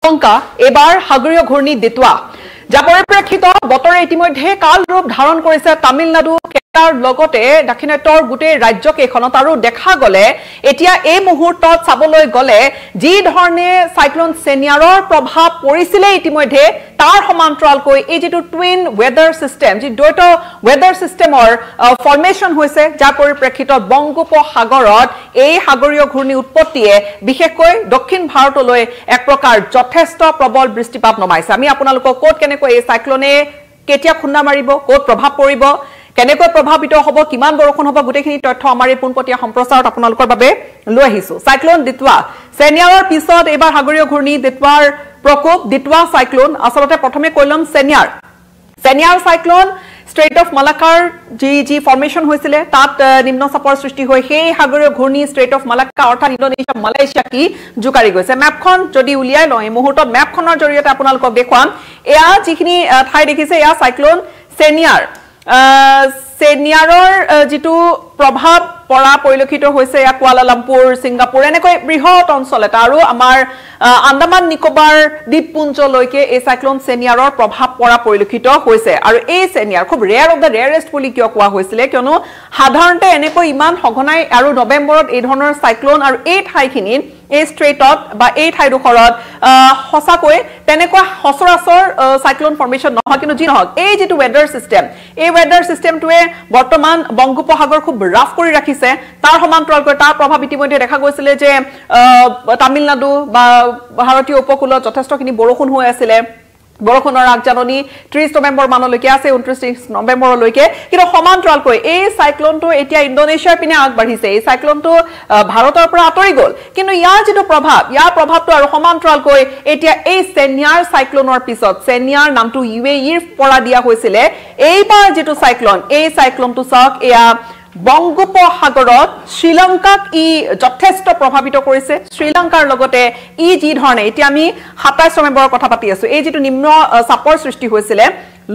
শ্ৰীলংকা এবাৰ সাগৰীয় ঘূৰ্ণী দিতোৱা যাৰ পৰিপ্ৰেক্ষিতত বতৰে ইতিমধ্যে কাল ৰূপ ধাৰণ কৰিছে তামিলনাডু কেৰালাৰ লগতে দক্ষিণাত্যৰ গোটেই ৰাজ্যকেইখনত আৰু দেখা গলে এতিয়া এই মুহূৰ্তত চাবলৈ গলে যি ধৰণে সাইক্লোন সেনিয়াৰৰ প্ৰভাৱ পৰিছিলে ইতিমধ্যে তাৰ সমান্তৰালকৈ এই যেটো টুইন ওয়েদাৰ সিস্টেম যি দ্বৈত ওয়েদাৰ সিস্টেমৰ ফৰ্মেশন হৈছে যাৰ পৰিপ্ৰেক্ষিতত বংগোপসাগৰত এই সাগৰীয় ঘূৰ্ণী উৎপত্তিয়ে বিশেষকৈ দক্ষিণ ভাৰতলৈ এক প্ৰকাৰ যথেষ্ট প্ৰবল বৃষ্টিপাত নমাইছে আমি আপোনালোকক কোট কেনেকৈ এই সাইক্লোনে কেতিয়া খুন্দা মাৰিব কোট প্ৰভাৱ পৰিব কেনেকৈ প্ৰভাৱিত হ'ব কিমান বৰষুণ হ'ব গোটেইখিনি তথ্য আমাৰ এই পোনপটীয়া সম্প্ৰচাৰত আপোনালোকৰ বাবে লৈ আহিছো সাইক্লোন দিতোৱা সেনিয়াৰৰ পিছত এবাৰ সাগৰীয় ঘূৰ্ণী দিতোৱাৰ প্ৰকোপ দিতোৱা সাইক্লোন আসলতে প্ৰথমে কইলম সেনিয়াৰ সাইক্লোন স্ট্ৰেট অফ মালাক্কাৰ জি ফৰ্মেশন হৈছিলে তাত নিম্ন চাপৰ সৃষ্টি হৈ সেই সাগৰীয় ঘূৰ্ণী স্ট্ৰেট অফ মালাক্কা অৰ্থাৎ ইণ্ডোনেছিয়া মালয়েছিয়া কি জুকাৰি গৈছে মেপখন যদি উলিয়াই লয় মুহূৰ্তত মেপখনৰ জৰিয়তে আপোনালোকক দেখুৱাম এয়া যিখিনি ঠাই দেখিছে এয়া সাইক্লোন সেনিয়াৰৰ যেটো প্ৰভাৱ পৰা পৰিলক্ষিত হৈছে এয়া কুয়ালালামপুৰ সিংগাপুৰ এনেকৈ বৃহৎ অঞ্চল এটা আৰু আমাৰ আন্দামান নিকোবাৰ দ্বীপপুঞ্জলৈকে এই সাইক্লোন সেনিয়াৰৰ প্ৰভাৱ পৰা পৰিলক্ষিত হৈছে আৰু এই সেনিয়াৰ খুব ৰেয়াৰ অফ দা ৰেয়াৰেষ্ট বুলি কিয় কোৱা হৈছিলে কিয়নো সাধাৰণতে এনেকৈ ইমান সঘনাই আৰু নৱেম্বৰত এই ধৰণৰ সাইক্লোন আৰু এই ঠাইখিনিত এই স্ট্ৰেটত বা এই ঠাইডোখৰত হসাকৈ তেনেকুৱা সচৰাচৰ সাইক্লোন ফৰ্মেশন নহয় কিন্তু যি নহওক এই যেটো ওয়েদাৰ সিস্টেম এই ওয়েদাৰ সিস্টেমটোৱে বৰ্তমান বংগোপসাগৰ খুব ৰাফ কৰি ৰাখিছে তাৰ সমান্তৰালকৈ তাৰ প্ৰভাৱ ইতিমধ্যে দেখা গৈছিলে যে তামিলনাডু বা ভাৰতীয় উপকূলত যথেষ্টখিনি বৰষুণ হৈ আছিল বৰষুণৰ আগজাননী 30 নৱেম্বৰ মানলৈকে আছে 29 নৱেম্বৰলৈকে কিন্তু সমান্তৰালকৈ এই সাইক্লোনটো এতিয়া ইণ্ডোনেছিয়াৰ পিনে আগবাঢ়িছে এই সাইক্লোনটো ভাৰতৰ পৰা আঁতৰি গল কিন্তু ইয়াৰ যেটো ইয়াৰ প্ৰভাৱটো আৰু সমান্তৰালকৈ এতিয়া এই সেনিয়াৰ সাইক্লোনৰ পিছত সেনিয়াৰ নামটো ইউএইৰ পৰা দিয়া হৈছিল এইবাৰ যেটো সাইক্লোন এই সাইক্লোনটো চাওক এয়া বংগোপসাগৰত শ্ৰীলংকাক ই যথেষ্ট প্ৰভাৱিত কৰিছে শ্ৰীলংকাৰ লগতে ই যি ধৰণে এতিয়া আমি 27 নৱেম্বৰৰ কথা পাতি আছো এই যেটো নিম্ন চাপৰ সৃষ্টি হৈছিল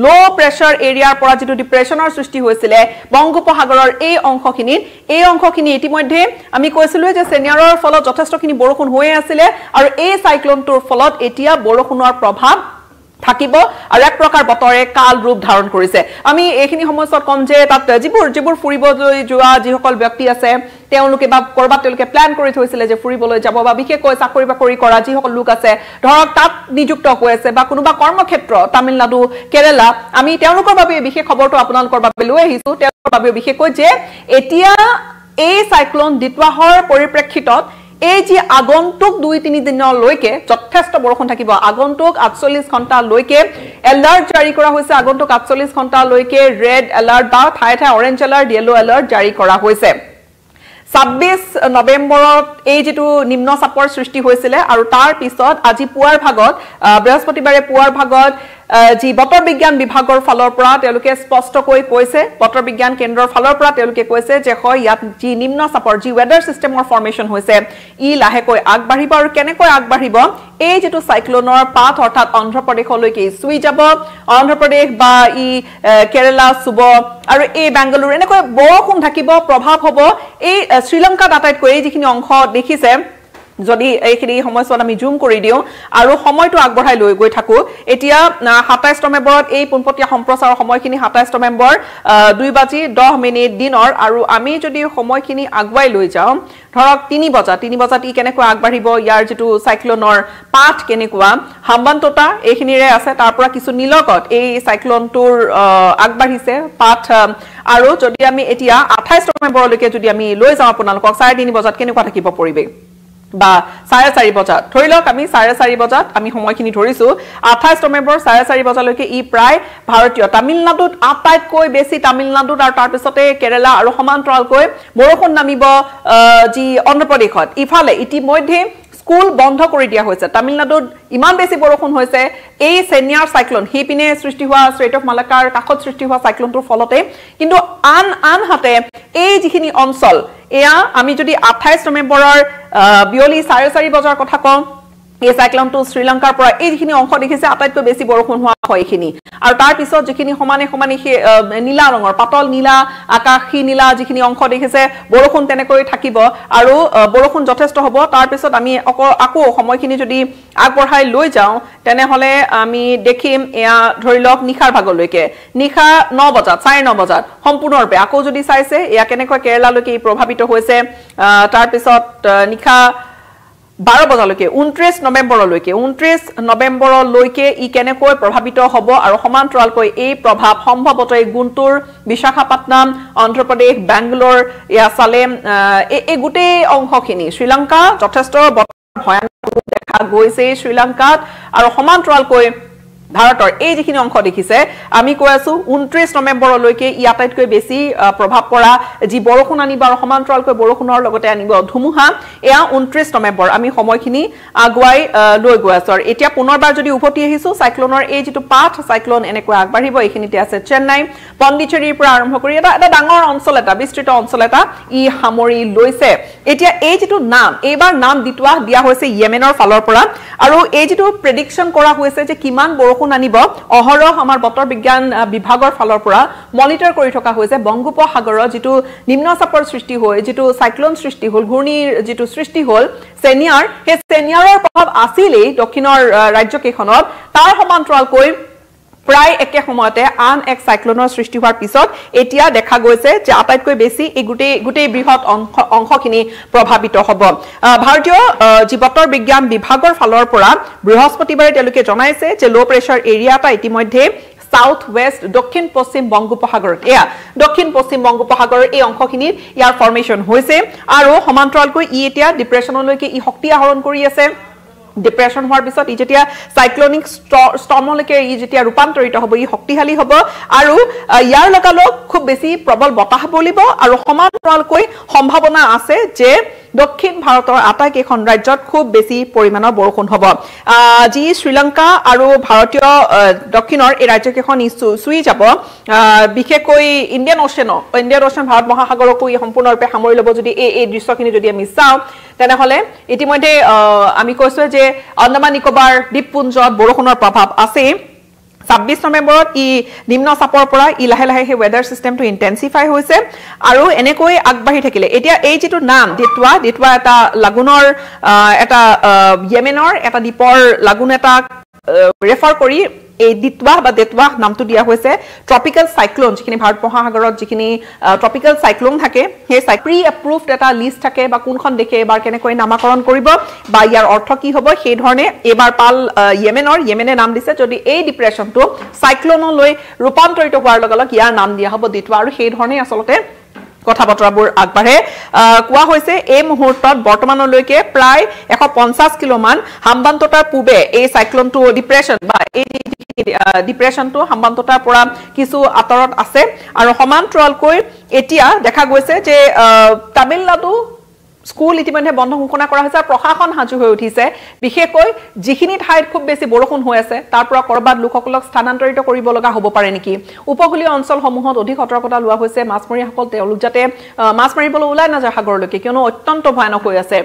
লো প্ৰেছাৰ এৰিয়াৰ পৰা যেটো ডিপ্ৰেছনৰ সৃষ্টি হৈছিল বংগোপসাগৰৰ এই অংশখিনি ইতিমধ্যে আমি কৈছিলো যে সেনিয়াৰৰ ফলত যথেষ্টখিনি বৰষুণ হৈ আছিল আৰু এই সাইক্লোনটোৰ ফলত এতিয়া বৰষুণৰ প্ৰভাৱ থাকিব আৰু এক প্ৰকাৰ বতৰে কাল ৰূপ ধাৰণ কৰিছে আমি এইখিনি সময়ত কম যে তাত যিবোৰ ফুৰিবলৈ যোৱা যিসকল ব্যক্তি আছে তেওঁলোকে বা কৰবাত তেওঁলোকে প্ল্যান কৰি থৈছিল যে ফুৰিবলৈ যাব বা বিশেষকৈ চাকৰি বাকৰি কৰা যিসকল লোক আছে ধৰক তাত নিযুক্ত হৈ আছে বা কোনোবা কৰ্মক্ষেত্ৰ তামিলনাডু কেৰালা আমি তেওঁলোকৰ বাবে বিশেষ খবৰটো আপোনালোকৰ বাবে লৈ আহিছো তেওঁলোকৰ বাবে বিশেষকৈ যে এতিয়া এই সাইক্লোন দিতোৱাহৰ পৰিপ্ৰেক্ষিতত এই যে আগন্তুক 2-3 দিনলৈকে যথেষ্ট বৰষুণ থাকিব আগন্তুক 48 ঘণ্টালৈকে এলাৰ্ট জাৰি কৰা হৈছে আগন্তুক 48 ঘণ্টালৈকে ৰেড এলাৰ্ট বা ঠাই অৰেঞ্জ এলাৰ্ট ইয়েলো এলাৰ্ট জাৰি কৰা হৈছে 26 নৱেম্বৰত এই যেটো নিম্ন চাপৰ সৃষ্টি হৈছিল আৰু তাৰ পিছত আজি পুৱাৰ ভাগত বৃহস্পতিবাৰে পুৱাৰ ভাগত যি বতৰ বিজ্ঞান বিভাগৰ ফালৰ পৰা তেওঁলোকে স্পষ্টকৈ কৈছে বতৰ বিজ্ঞান কেন্দ্ৰৰ ফালৰ পৰা তেওঁলোকে কৈছে যে হয় ইয়াত যি নিম্ন চাপৰ যি ওয়েদাৰ সিস্টেমৰ ফৰ্মেশন হৈছে ই লাহেকৈ আগবাঢ়িব আৰু কেনেকৈ আগবাঢ়িব এই যেটো সাইক্লোনৰ পাথ অৰ্থাৎ অন্ধ্ৰপ্ৰদেশলৈকে চুই যাব অন্ধ্ৰপ্ৰদেশ বা ই কেৰালা চুব আৰু এই বেংগালুৰু এনেকৈ বৰষুণ থাকিব প্ৰভাৱ হ'ব এই শ্ৰীলংকা আটাইতকৈ এই যিখিনি অংশ দেখিছে যদি এইখিনি সময়ছোৱাত আমি জুম কৰি দিও আৰু সময়টো আগবঢ়াই লৈ গৈ থাকো এতিয়া 27 নৱেম্বৰত এই পোনপটীয়া সম্প্ৰচাৰৰ সময়খিনি 27 নৱেম্বৰ 2:10 দিনৰ আৰু আমি যদি সময়খিনি আগুৱাই লৈ যাওঁ ধৰক 3 বজাত ই কেনেকৈ আগবাঢ়িব ইয়াৰ যেটো সাইক্লোনৰ পাথ কেনেকুৱা হাম্বানটোটা এইখিনিৰে আছে তাৰ পৰা কিছু নিলকত এই সাইক্লোনটোৰ আগবাঢ়িছে পাথ আৰু যদি আমি এতিয়া 28 নৱেম্বৰলৈকে যদি আমি লৈ যাওঁ আপোনালোকক 3:30 বজাত কেনেকুৱা থাকিব পৰিবেশ বা 4:30 বজাত ধৰি লওক আমি 4:30 বজাত আমি সময়খিনি ধৰিছো 28 নৱেম্বৰ 4:30 বজালৈকে ই প্ৰায় ভাৰতীয় তামিলনাডুত আটাইতকৈ বেছি তামিলনাডুত আৰু তাৰ পিছতে কেৰালা আৰু সমান্তৰালকৈ বৰষুণ নামিব যি অন্ধ্ৰপ্ৰদেশত ইফালে ইতিমধ্যে স্কুল বন্ধ কৰি দিয়া হৈছে তামিলনাডুত ইমান বেছি বৰষুণ হৈছে এই সেনিয়াৰ সাইক্লোন হিপিনে সৃষ্টি হোৱা স্ট্ৰেট অফ মালাক্কাৰ কাষত সৃষ্টি হোৱা সাইক্লোনটোৰ ফলতে কিন্তু আন হাতে এই যিখিনি অঞ্চল এয়া আমি যদি 28 নৱেম্বৰৰ বিয়লি 4:30 বজাৰ কথা কওঁ এই সাইক্লোনটো শ্ৰীলঙ্কাৰ পৰা এই যিখিনি অংশ দেখিছে আটাইতকৈ বেছি বৰষুণ হোৱা হয় এইখিনি আৰু তাৰ পিছত যিখিনি সমানে সমানে নীলা ৰঙৰ পাতল নীলা আকাশী নীলা যিখিনি অংশ দেখিছে বৰষুণ তেনেকৈ থাকিব আৰু বৰষুণ যথেষ্ট হ'ব তাৰ পিছত আমি আকৌ সময়খিনি যদি আগবঢ়াই লৈ যাওঁ তেনেহলে আমি দেখিম এয়া ধৰি লওক নিখাৰ ভাগলৈকে নিখা 9 বজাত 9:30 বজাত সম্পূৰ্ণৰূপে আকৌ যদি চাইছে এয়া কেনেকৈ কেৰালালৈকে প্ৰভাৱিত হৈছে তাৰ পিছত নিখা 12 বজালৈকে 29 নৱেম্বৰলৈকে ই কেনেকৈ প্ৰভাৱিত হ'ব আৰু সমান্তৰালকৈ এই প্ৰভাৱ সম্ভৱতঃ গুণ্টুৰ বিশাখাপট্টনম অন্ধ্ৰপ্ৰদেশ বেংগলোৰ ইয়া সালেম এই গোটেই অংশখিনি শ্ৰীলংকা যথেষ্ট ভয়ানক দেখা গৈছে শ্ৰীলংকাত আৰু সমান্তৰালকৈ ভাৰতৰ এই যিখিনি অংশ দেখিছে আমি কৈ আছো 29 নৱেম্বৰলৈকে ই আটাইতকৈ বেছি প্ৰভাৱ পৰা যি বৰষুণ আনিব আৰু সমান্তৰালকৈ বৰষুণৰ লগতে আনিব ধুমুহা এয়া 29 নৱেম্বৰ আমি সময়খিনি আগুৱাই লৈ গৈ আছো আৰু এতিয়া পুনৰবাৰ যদি উভতি আহিছো সাইক্লোনৰ এই যেটো পাথ সাইক্লোন এনেকৈ আগবাঢ়িব এইখিনিতে আছে চেন্নাই পণ্ডিচেৰীৰ পৰা আৰম্ভ কৰি এটা ডাঙৰ অঞ্চল এটা বিস্তৃত অঞ্চল এটা ই সামৰি লৈছে এতিয়া এই যেটো নাম এইবাৰ নাম দিয়া হৈছে ইয়েমেনৰ ফালৰ পৰা আৰু এই যেটো প্ৰেডিকচন কৰা হৈছে যে কিমান বৰষুণ আনিব অহৰহ আমাৰ বতৰ বিজ্ঞান বিভাগৰ ফালৰ পৰা মনিটৰ কৰি থকা হৈছে বংগোপসাগৰৰ যেটো নিম্নচাপৰ সৃষ্টি হৈ যেটো সাইক্লোন সৃষ্টি হল ঘূৰ্ণীৰ যেটো সৃষ্টি হল সেনিয়াৰ হে সেনিয়াৰৰ প্ৰভাৱ আছিলেই দক্ষিণৰ ৰাজ্যকেইখনত তাৰ সমান্তৰালকৈ প্ৰায় একে সময়তে আন এক সাইক্লোনৰ সৃষ্টি হোৱাৰ পিছত এতিয়া দেখা গৈছে যে আটাইতকৈ বেছি এই গুটেই বৃহৎ অংশখিনি প্ৰভাৱিত হ'ব ভাৰতীয় বতৰ বিজ্ঞান বিভাগৰ ফালৰ পৰা বৃহস্পতিবাৰে তেওঁলোকে জনাইছে যে লো প্ৰেছাৰ এৰিয়া এটা ইতিমধ্যে সাউথ ওয়েস্ট দক্ষিণ পশ্চিম বংগোপসাগৰত এয়া দক্ষিণ পশ্চিম বংগোপসাগৰৰ এই অংশখিনিত ইয়াৰ ফৰ্মেশন হৈছে আৰু সমান্তৰালকৈ ই এতিয়া ডিপ্ৰেছনলৈকে ই শক্তি আহৰণ কৰি আছে ডিপ্ৰেছন হোৱাৰ পিছত ই যেতিয়া সাইক্লোনিক ষ্টৰ্মলৈকে ই যেতিয়া ৰূপান্তৰিত হ'ব ই শক্তিশালী হ'ব আৰু ইয়াৰ লগালগ খুব বেছি প্ৰবল বতাহ বলিব আৰু সমান্তৰালকৈ সম্ভাৱনা আছে যে দক্ষিণ ভাৰতৰ আটাইকেইখন ৰাজ্যত খুব বেছি পৰিমাণৰ বৰষুণ হ'ব যি শ্ৰীলংকা আৰু ভাৰতীয় দক্ষিণৰ এই ৰাজ্যকেইখন চুই যাব বিশেষকৈ ইণ্ডিয়ান অ'চেন ভাৰত মহাসাগৰকো ই সম্পূৰ্ণৰূপে সামৰি ল'ব যদি এই দৃশ্যখিনি যদি আমি চাওঁ তেনেহলে ইতিমধ্যে আমি কৈছো যে আন্দামান নিকোবাৰ দ্বীপপুঞ্জত বৰষুণৰ প্ৰভাৱ আছে 26 নৱেম্বৰত ই নিম্ন চাপৰ পৰা ই লাহে লাহে হে ওয়েদাৰ সিস্টেমটো ইন্টেন্সিফাই হৈছে আৰু এনেকৈ আগবাঢ়ি থাকিলে এতিয়া এই যেটো নাম দিতৱা এটা লাগুনৰ এটা ইয়েমেনৰ এটা দ্বীপৰ লাগুন এটা ৰেফাৰ কৰি এই দেতৱা নামটো দিয়া হৈছে ট্ৰপিক্যাল সাইক্লোন যিখিনি ভাৰত মহাসাগৰত যিখিনি ট্ৰপিক্যাল সাইক্লোন থাকে সেই প্ৰি এপ্ৰুভড এটা লিষ্ট থাকে বা কোনখন দেখে এবাৰ কেনেকৈ নামাকৰণ কৰিব বা ইয়াৰ অৰ্থ কি হ'ব সেই ধৰণে এবাৰ পাল ইয়েমেনে নাম দিছে যদি এই ডিপ্ৰেছনটো সাইক্লোনলৈ ৰূপান্তৰিত হোৱাৰ লগে লগে ইয়াৰ নাম দিয়া হ'ব দেতৱা আৰু সেই ধৰণে আচলতে কথা বতৰাবোৰ আগবাঢ়ে কোৱা হৈছে এই মুহূৰ্তত বৰ্তমানলৈকে প্ৰায় 150 কিলোমান হাম্বান্তটাৰ পূবে এই সাইক্লোনটো ডিপ্ৰেছন বা এই ডিপ্ৰেছনটো হাম্বান্তটাৰ পৰা কিছু আতৰত আছে আৰু সমান্তৰালকৈ এতিয়া দেখা গৈছে যে তামিলনাডু স্কুল ইতিমধ্যে বন্ধ ঘোষণা কৰা হৈছে প্ৰশাসন হাজু হৈ উঠিছে বিশেষকৈ যিখিনি ঠাইত খুব বেছি বৰষুণ হৈ আছে তাৰ পৰা কৰবাত লোকসকলক স্থানান্তৰিত কৰিব লগা হ'ব পাৰে নেকি উপকূলীয় অঞ্চলসমূহত অধিক সতৰ্কতা লোৱা হৈছে মাছমৰীয়াসকল তেওঁলোক যাতে মাছ মাৰিবলৈ ওলাই নাযায় সাগৰলৈকে কিয়নো অত্যন্ত ভয়ানক হৈ আছে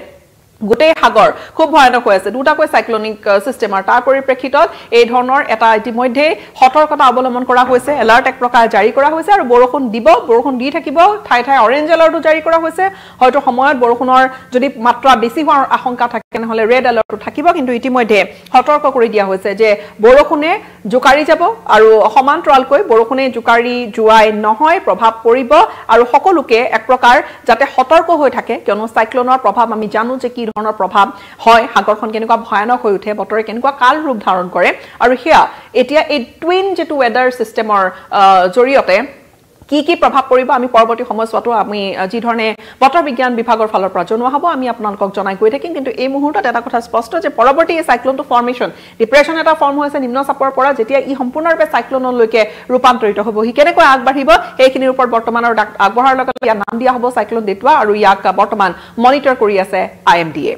গোটেই সাগৰ খুব ভয়ানক হৈ আছে দুটাকৈ সাইক্লোনিক সিস্টেমৰ তাৰ পৰিপ্ৰেক্ষিতত এই ধৰণৰ এটা ইতিমধ্যে সতৰ্কতা অৱলম্বন কৰা হৈছে এলাৰ্ট এক প্ৰকাৰ জাৰি কৰা হৈছে আৰু বৰষুণ দি থাকিব ঠাই অৰেঞ্জ এলাৰ্টও জাৰি কৰা হৈছে হয়তো সময়ত বৰষুণৰ যদি মাত্ৰা বেছি হোৱাৰ আশংকা থাকে নহলে ৰেড এলাৰ্টও থাকিব কিন্তু ইতিমধ্যে সতৰ্ক কৰি দিয়া হৈছে যে বৰষুণে জুকাৰি যাব আৰু সমান্তৰালকৈ বৰষুণে জুকাৰি জুৱাই নহয় প্ৰভাৱ পৰিব আৰু সকলোকে এক প্ৰকাৰ যাতে সতৰ্ক হৈ থাকে কিয়নো সাইক্লোনৰ প্ৰভাৱ আমি জানো যে কি ধৰণৰ প্ৰভাৱ হয় সাগৰখন কেনেকুৱা ভয়ানক হৈ উঠে বতৰে কেনেকুৱা কাল ৰূপ ধাৰণ কৰে আৰু হেয়া এতিয়া এই টুইন যেটো ওয়েদাৰ সিস্টেমৰ জৰিয়তে কি প্ৰভাৱ পৰিব আমি পৰৱৰ্তী সময়ছোৱাটো আমি যি ধৰণে বতৰ বিজ্ঞান বিভাগৰ ফালৰ পৰা জনোৱা হ'ব আমি আপোনালোকক জনাই গৈ থাকিম কিন্তু এই মুহূৰ্তত এটা কথা স্পষ্ট যে পৰৱৰ্তী এই সাইক্লোনটো ফৰ্মেশন ডিপ্ৰেছন এটা ফৰ্ম হৈছে নিম্ন চাপৰ পৰা যেতিয়া ই সম্পূৰ্ণৰূপে সাইক্লোনলৈকে ৰূপান্তৰিত হ'ব হি কেনেকৈ আগবাঢ়িব এইখিনিৰ ওপৰত বৰ্তমানৰ আগবঢ়াৰ লগত ইয়াৰ নাম দিয়া হ'ব সাইক্লোন দেতৱা আৰু ইয়াক বৰ্তমান মনিটৰ কৰি আছে IMDA